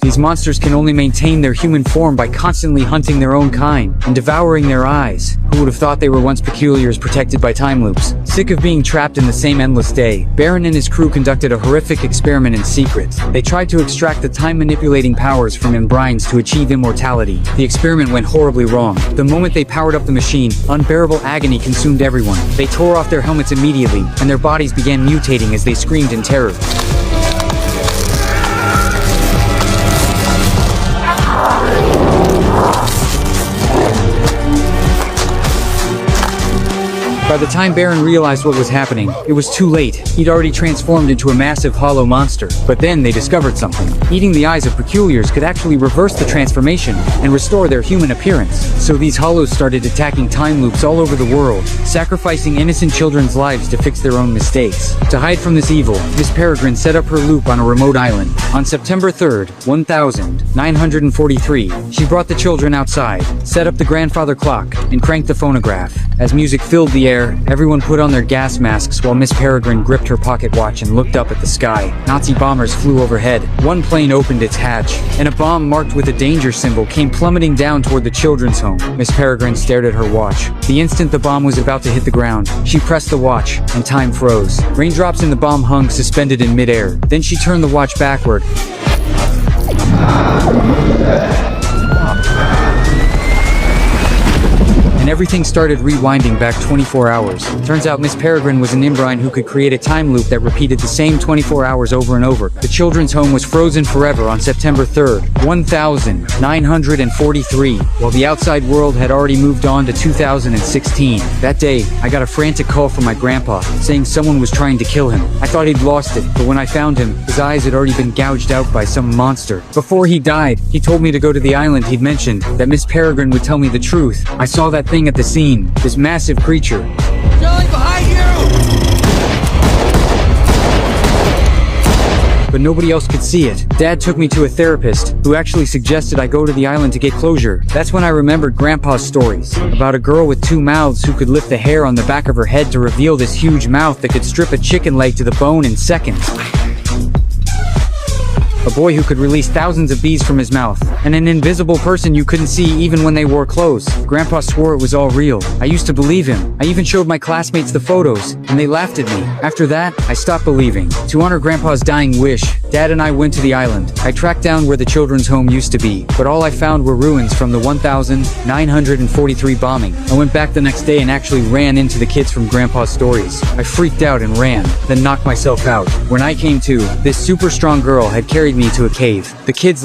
These monsters can only maintain their human form by constantly hunting their own kind and devouring their eyes. Who would have thought they were once peculiars protected by time loops? Sick of being trapped in the same endless day, Baron and his crew conducted a horrific experiment in secret. They tried to extract the time-manipulating powers from embryons to achieve immortality. The experiment went horribly wrong. The moment they powered up the machine, unbearable agony consumed everyone. They tore off their helmets immediately, and their bodies began mutating as they screamed in terror. By the time Baron realized what was happening, it was too late. He'd already transformed into a massive hollow monster. But then they discovered something. Eating the eyes of peculiars could actually reverse the transformation and restore their human appearance. So these hollows started attacking time loops all over the world, sacrificing innocent children's lives to fix their own mistakes. To hide from this evil, Miss Peregrine set up her loop on a remote island. On September 3rd, 1943, she brought the children outside, set up the grandfather clock, and cranked the phonograph. As music filled the air, everyone put on their gas masks while Miss Peregrine gripped her pocket watch and looked up at the sky. Nazi bombers flew overhead. One plane opened its hatch, and a bomb marked with a danger symbol came plummeting down toward the children's home. Miss Peregrine stared at her watch. The instant the bomb was about to hit the ground, she pressed the watch, and time froze. Raindrops in the bomb hung suspended in midair. Then she turned the watch backward. And everything started rewinding back 24 hours. Turns out Miss Peregrine was an imbrine who could create a time loop that repeated the same 24 hours over and over. The children's home was frozen forever on September 3rd, 1943, while the outside world had already moved on to 2016. That day, I got a frantic call from my grandpa, saying someone was trying to kill him. I thought he'd lost it, but when I found him, his eyes had already been gouged out by some monster. Before he died, he told me to go to the island he'd mentioned, that Miss Peregrine would tell me the truth. I saw that thing at the scene, this massive creature. Jelly behind you! But nobody else could see it. Dad took me to a therapist, who actually suggested I go to the island to get closure. That's when I remembered Grandpa's stories, about a girl with two mouths who could lift the hair on the back of her head to reveal this huge mouth that could strip a chicken leg to the bone in seconds. A boy who could release thousands of bees from his mouth, and an invisible person you couldn't see even when they wore clothes. Grandpa swore it was all real. I used to believe him. I even showed my classmates the photos, and they laughed at me. After that, I stopped believing. To honor Grandpa's dying wish, Dad and I went to the island. I tracked down where the children's home used to be, but all I found were ruins from the 1943 bombing. I went back the next day and actually ran into the kids from Grandpa's stories. I freaked out and ran, then knocked myself out. When I came to, this super strong girl had carried me to a cave. The kids